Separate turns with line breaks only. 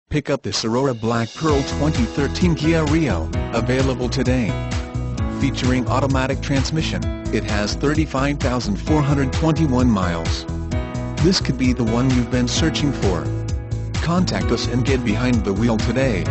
Pick up this Aurora Black Pearl 2013 Kia Rio, available today. Featuring automatic transmission, it has 35,421 miles. This could be the one you've been searching for. Contact us and get behind the wheel today.